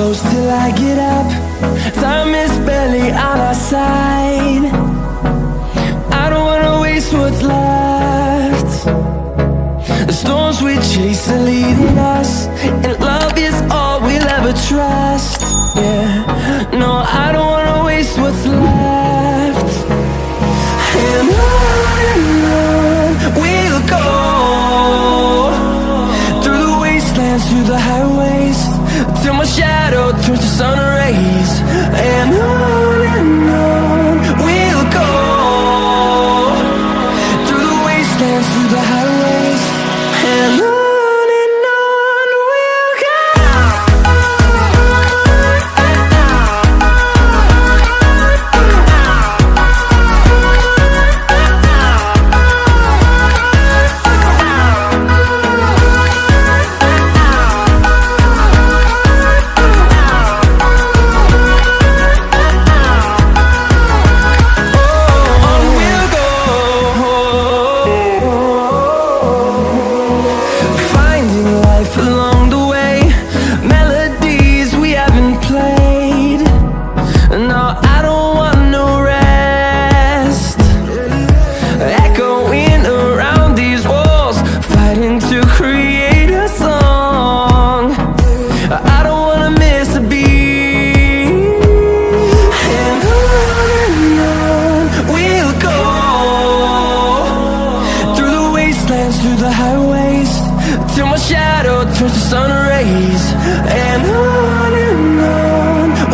close till I get up. Time is barely on our side. I don't wanna waste what's left. The storms we chase are leading us, and love is all we'll ever trust. Yeah, no, I don't wanna waste what's left. And on we'll go, through the wastelands, through the highways, till my shadow turns to sun rays. And on we'll go, through the wastelands, through the highways, and on. Through the highways, till my shadow turns to sun rays. And on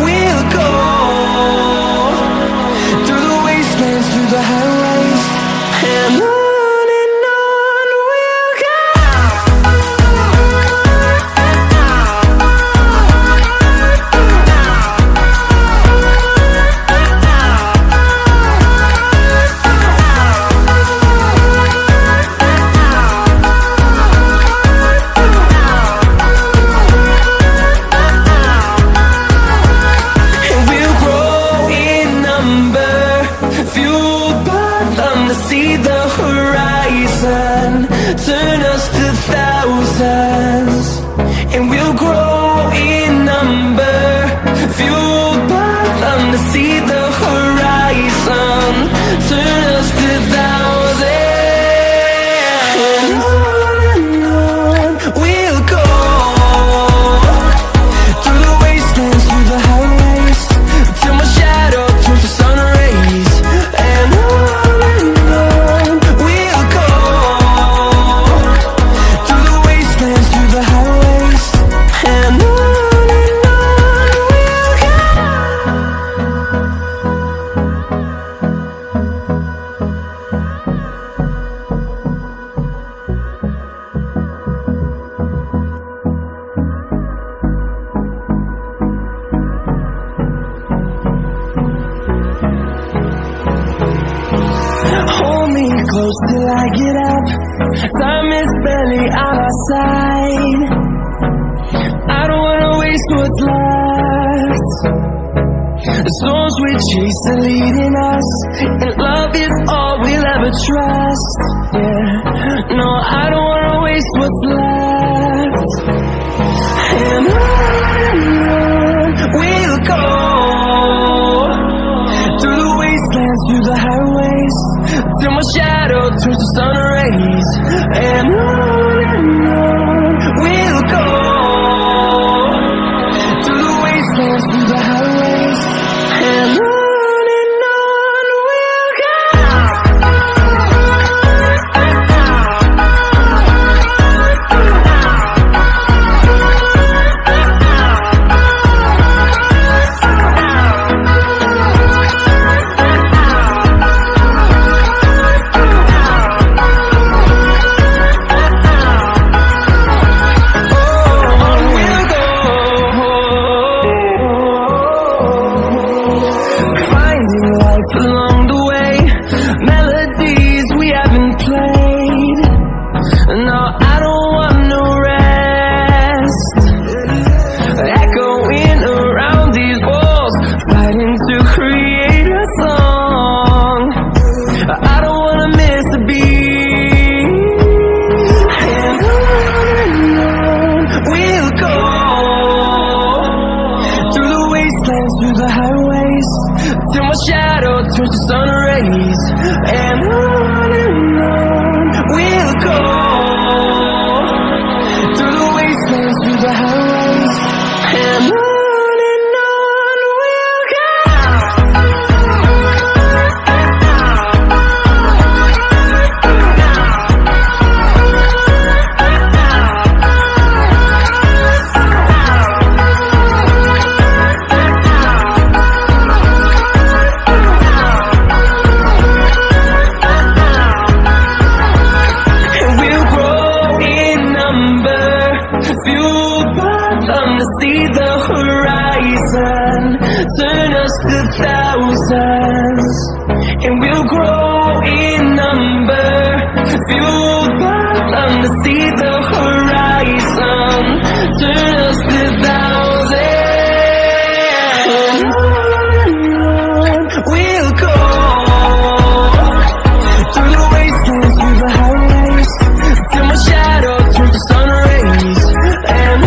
we'll go, through the wastelands, through the highways, and on. See the horizon, turn us to thousands, and we'll grow in number, fueled by them to see the horizon, turn us to thousands. And on we'll go, through the wastelands, through the highways, till my shadow turns to sun rays. And on close till I get up. Time is barely on our side. I don't wanna waste what's left. The storms we chase are leading us, and love is all we'll ever trust. Yeah, no, I don't wanna waste what's left. And on we'll go, through the wastelands, through the highways, till my shadow turns to sun rays. And on we'll go, through the wastelands, through the highways, and on. highways, till my shadow turns to sun rays. And on we'll go, through the wastelands, through the highways. And on we'll go. See the horizon, turn us to thousands, and we'll grow in number, fueled by them to see the horizon, turn us to thousands. We'll go through the wastelands, through the highways, till my shadow turns to sun rays. And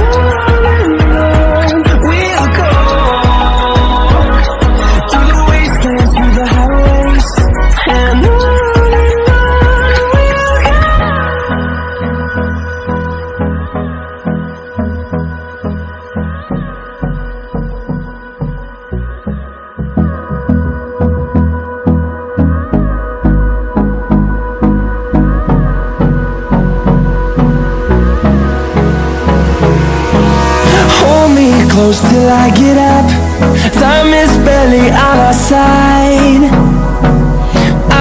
close till I get up, time is barely on our side.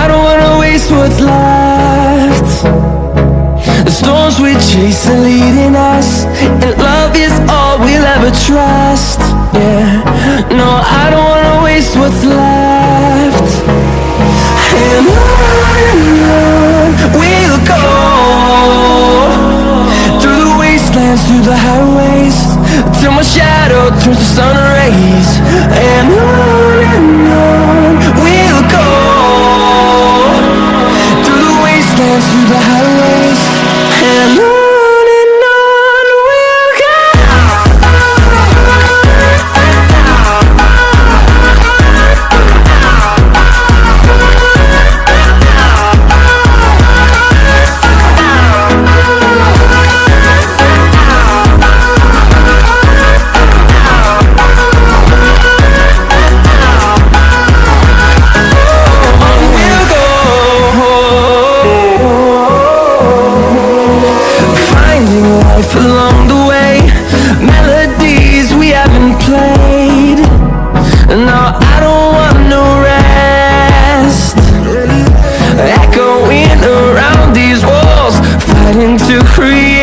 I don't wanna waste what's left. The storms we chase are leading us, and love is all we'll ever trust. Yeah, no, I don't wanna waste what's left. And on we'll go, through the wastelands, through the highways, till my shadow turns to sun rays. And on we'll go, through the wastelands, through the highways. And on we'll go. Along the way, melodies we haven't played. No, I don't want no rest, echoing around these walls, fighting to create